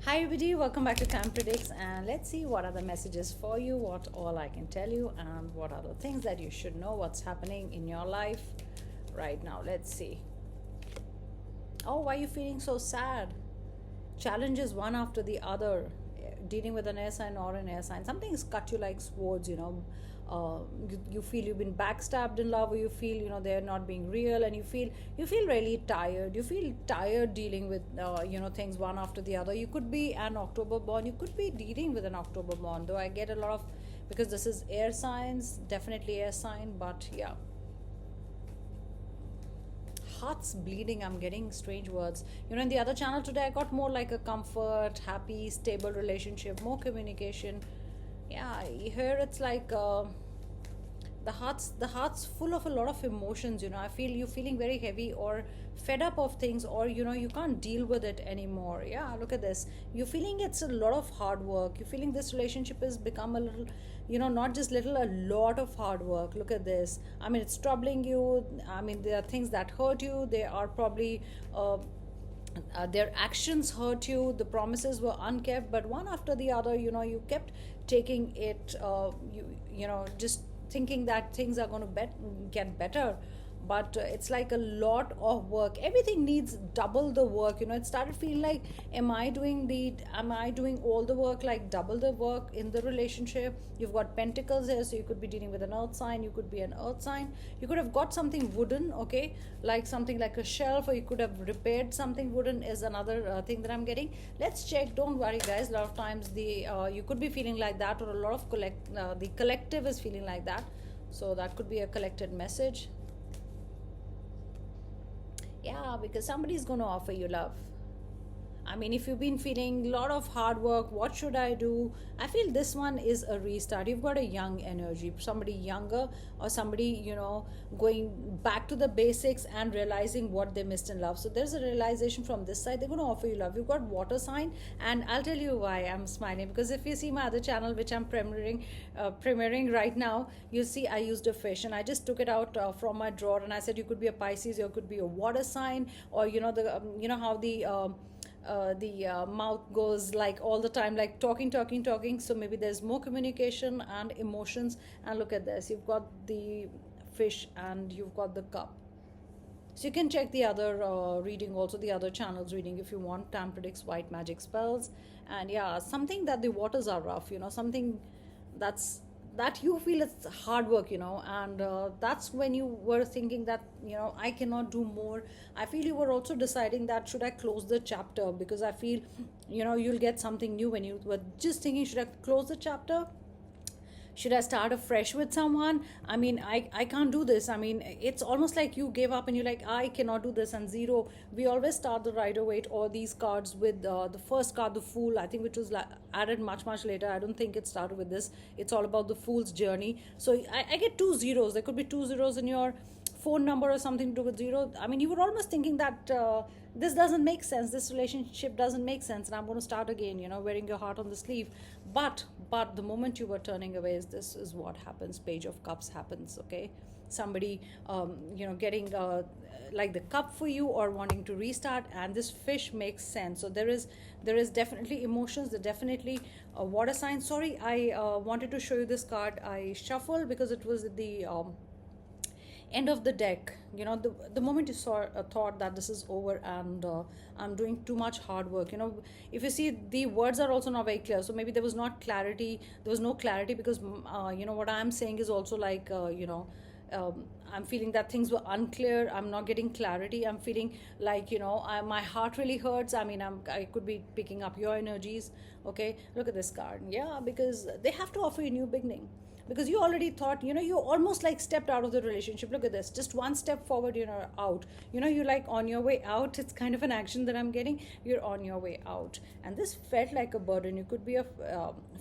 Hi everybody, welcome back to Tam Predicts, and let's see what are the messages for you, what all I can tell you, and what are the things that you should know what's happening in your life right now. Let's see. Oh, why are you feeling so sad? Challenges one after the other, dealing with an air sign or an air sign. Something's cut you like swords. You feel you've been backstabbed in love, or you feel they're not being real, and you feel really tired. You feel tired dealing with things one after the other. You could be an October born, you could be dealing with an October born, though I get a lot of, because this is air signs, definitely air sign, but yeah, heart's bleeding. I'm getting strange words. In the other channel today, I got more like a comfort, happy, stable relationship, more communication. Yeah, here it's like the heart's full of a lot of emotions. I feel you feeling very heavy or fed up of things, or you can't deal with it anymore. Yeah, look at this. You're feeling it's a lot of hard work. You're feeling this relationship has become a little, not just little, a lot of hard work. Look at this. I mean, it's troubling you. I mean, there are things that hurt you. They are probably their actions hurt you. The promises were unkept, but one after the other, you kept taking it, just thinking that things are going to get better. But it's like a lot of work. Everything needs double the work. It started feeling like, am I doing all the work, like double the work in the relationship? You've got pentacles here, so you could be dealing with an earth sign, you could be an earth sign, you could have got something wooden, okay, like something like a shelf, or you could have repaired something wooden is another thing that I'm getting. Let's check. Don't worry guys, a lot of times the you could be feeling like that, or a lot of the collective is feeling like that, so that could be a collected message. Yeah, because somebody's going to offer you love. I mean, if you've been feeling a lot of hard work, what should I do? I feel this one is a restart. You've got a young energy, somebody younger, or somebody, going back to the basics and realizing what they missed in love. So there's a realization from this side. They're going to offer you love. You've got water sign, and I'll tell you why I'm smiling. Because if you see my other channel, which I'm premiering right now, you see I used a fish, and I just took it out from my drawer, and I said you could be a Pisces, or you could be a water sign, or how the mouth goes like all the time, like talking. So maybe there's more communication and emotions. And look at this, you've got the fish and you've got the cup. So you can check the other reading, also the other channels reading, if you want. Tam Predicts White Magic Spells. And yeah, something that the waters are rough, something that you feel it's hard work, and that's when you were thinking that, I cannot do more. I feel you were also deciding that, should I close the chapter? Because I feel, you'll get something new when you were just thinking, should I close the chapter? Should I start afresh with someone? I mean, I can't do this. I mean, it's almost like you gave up and you're like, I cannot do this. And zero, we always start the Rider-Waite or these cards with the first card, the Fool, I think, which was added much later. I don't think it started with this. It's all about the Fool's journey. So I get 2 zeros. There could be 2 zeros in your phone number or something to do with zero. I mean, you were almost thinking that this doesn't make sense, this relationship doesn't make sense, and I'm going to start again, wearing your heart on the sleeve. But the moment you were turning away, this is what happens. Page of Cups happens, okay? Somebody getting like the cup for you, or wanting to restart, and this fish makes sense. So there is definitely emotions, there definitely water signs. Sorry, I wanted to show you this card. I shuffled because it was the end of the deck. The moment you thought that this is over, and I'm doing too much hard work, if you see, the words are also not very clear. So maybe there was no clarity, because what I'm saying is also like, I'm feeling that things were unclear. I'm not getting clarity. I'm feeling like, my heart really hurts. I mean, I could be picking up your energies. Okay, look at this card. Yeah, because they have to offer you a new beginning, because you already thought, you almost like stepped out of the relationship. Look at this, just one step forward, out. You're like on your way out. It's kind of an action that I'm getting. You're on your way out, and this felt like a burden. You could be a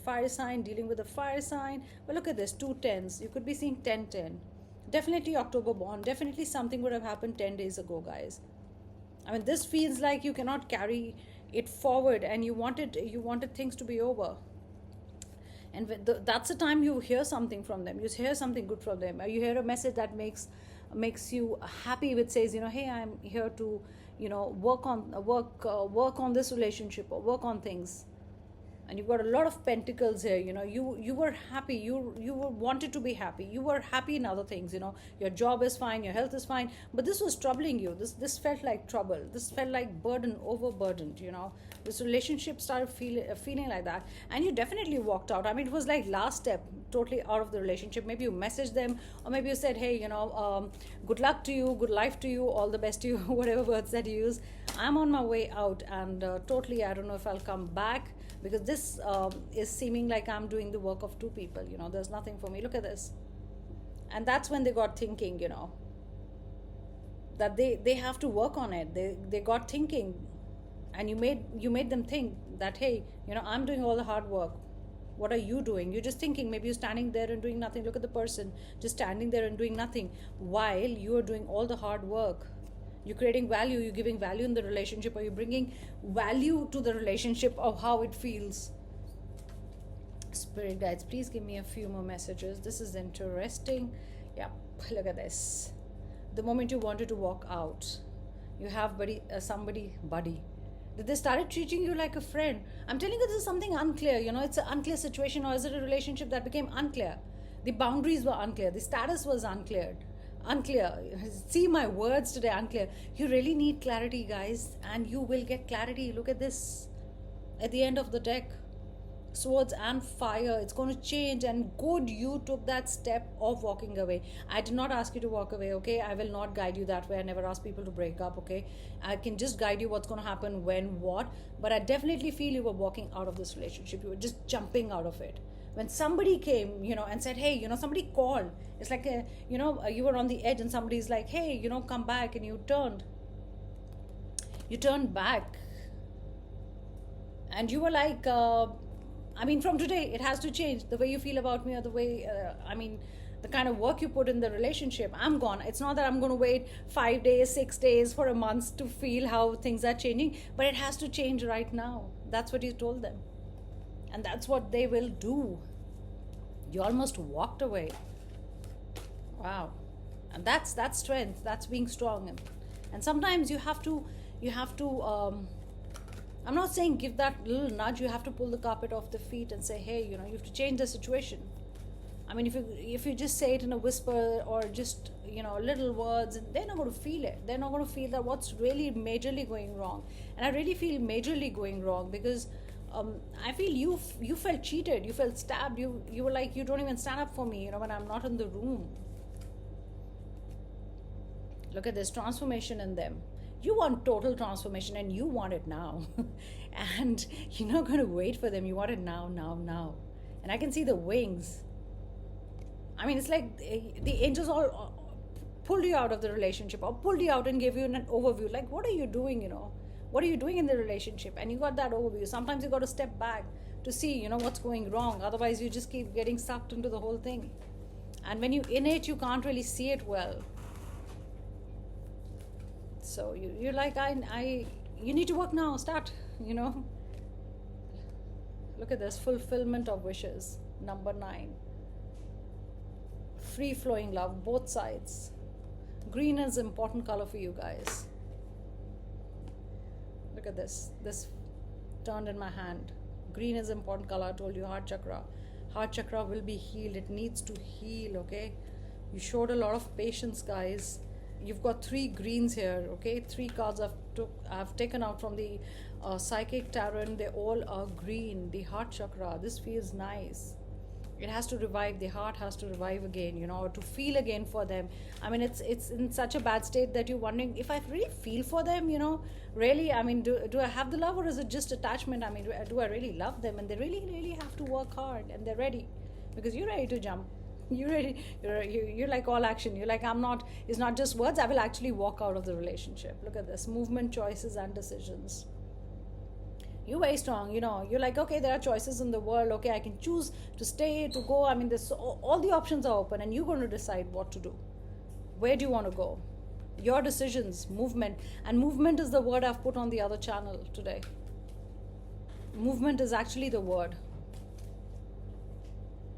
fire sign, dealing with a fire sign. But look at this, 2 tens. You could be seeing 10. Definitely October born. Definitely something would have happened 10 days ago, guys. I mean, this feels like you cannot carry it forward, and you wanted things to be over. And that's the time you hear something from them, you hear something good from them, or you hear a message that makes you happy, which says, hey, I'm here to work on this relationship or work on things. And you've got a lot of pentacles here. You were happy, you were wanted to be happy, you were happy in other things. Your job is fine, your health is fine, but this was troubling you. This felt like trouble, this felt like burden, overburdened. This relationship started feeling like that, and you definitely walked out. I mean, it was like last step, totally out of the relationship. Maybe you messaged them, or maybe you said, hey, good luck to you, good life to you, all the best to you, whatever words that you use. I'm on my way out, and totally, I don't know if I'll come back, because this is seeming like I'm doing the work of two people. There's nothing for me. Look at this. And that's when they got thinking, that they have to work on it. They got thinking, and you made them think that, hey, I'm doing all the hard work. What are you doing? You're just thinking. Maybe you're standing there and doing nothing. Look at the person just standing there and doing nothing while you are doing all the hard work. You're creating value, you're giving value in the relationship, or you're bringing value to the relationship of how it feels. Spirit guides, please give me a few more messages. This is interesting. Yeah, look at this. The moment you wanted to walk out, you have somebody. They started treating you like a friend. I'm telling you, this is something unclear. It's an unclear situation, or is it a relationship that became unclear? The boundaries were unclear. The status was unclear. See my words today, unclear. You really need clarity, guys, and you will get clarity. Look at this at the end of the deck. Swords and fire. It's going to change, and good, you took that step of walking away. I did not ask you to walk away, okay? I will not guide you that way. I never ask people to break up, okay? I can just guide you what's going to happen, when, what. But I definitely feel you were walking out of this relationship. You were just jumping out of it. When somebody came, and said, hey, somebody called. It's like, you were on the edge, and somebody's like, hey, come back, and you turned back. And you were like, from today, it has to change. The way you feel about me, or the way, the kind of work you put in the relationship, I'm gone. It's not that I'm going to wait 5 days, 6 days, for a month to feel how things are changing, but it has to change right now. That's what you told them. And that's what they will do. You almost walked away. Wow. And that's strength. That's being strong. And sometimes you have to I'm not saying give that little nudge. You have to pull the carpet off the feet and say, hey, you have to change the situation. I mean, if you just say it in a whisper, or just little words, they're not going to feel it. They're not going to feel that what's really majorly going wrong. And I really feel majorly going wrong, because I feel you felt cheated, you felt stabbed, you were like, you don't even stand up for me, when I'm not in the room. Look at this transformation in them. You want total transformation, and you want it now. And you're not going to wait for them. You want it now. And I can see the wings. I mean, it's like the angels all pulled you out of the relationship, or pulled you out and gave you an overview. Like, what are you doing, What are you doing in the relationship? And you got that overview. Sometimes you got to step back to see, what's going wrong. Otherwise, you just keep getting sucked into the whole thing. And when you're in it, you can't really see it well. So you're like, you need to work now. Start, Look at this. Fulfillment of wishes. Number 9. Free-flowing love. Both sides. Green is an important color for you guys. Look at this. This turned in my hand. Green is an important color. I told you, heart chakra. Heart chakra will be healed. It needs to heal, okay? You showed a lot of patience, guys. You've got 3 greens here, okay? 3 cards I've taken out from the psychic tarot. They all are green. The heart chakra. This feels nice. It has to revive. The heart has to revive again, or to feel again for them. I mean, it's in such a bad state that you're wondering if I really feel for them, really. I mean, do I have the love, or is it just attachment? I mean, do I really love them? And they really, really have to work hard, and they're ready, because you're ready to jump. You're ready. You're like all action. You're like, it's not just words. I will actually walk out of the relationship. Look at this. Movement, choices, and decisions. You're very strong, you're like, okay, there are choices in the world. Okay, I can choose to stay, to go. I mean, all the options are open, and you're going to decide what to do. Where do you want to go? Your decisions, movement. And movement is the word I've put on the other channel today. Movement is actually the word.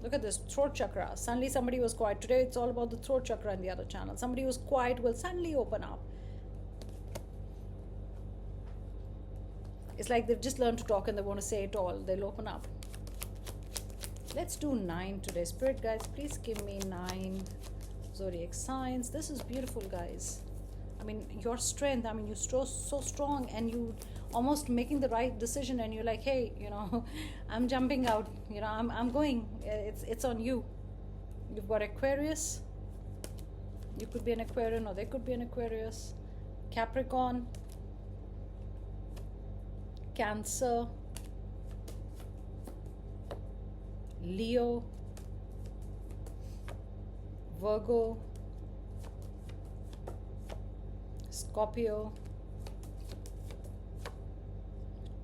Look at this, throat chakra. Suddenly somebody was quiet. Today it's all about the throat chakra in the other channel. Somebody who's quiet will suddenly open up. It's like they've just learned to talk and they want to say it all. They'll open up. Let's do 9 today. Spirit guides, please give me 9 zodiac signs. This is beautiful, guys. I mean, your strength. I mean, you're so strong, and you almost making the right decision, and you're like, hey, I'm jumping out. I'm going. It's on you. You've got Aquarius. You could be an Aquarian, or they could be an Aquarius. Capricorn. Cancer. Leo. Virgo. Scorpio.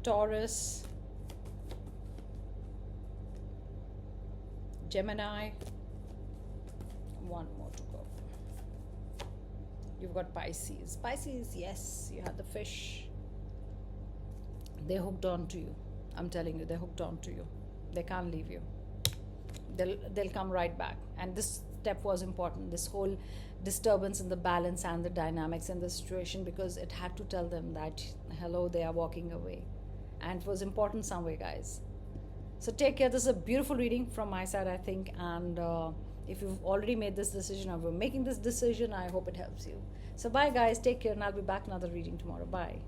Taurus. Gemini. One more to go. You've got Pisces. Pisces, yes, you had the fish. They're hooked on to you. I'm telling you, they're hooked on to you. They can't leave you. They'll come right back. And this step was important. This whole disturbance in the balance and the dynamics in the situation, because it had to tell them that, hello, they are walking away. And it was important some way, guys. So take care. This is a beautiful reading from my side, I think. And if you've already made this decision, or you're making this decision, I hope it helps you. So bye, guys. Take care. And I'll be back another reading tomorrow. Bye.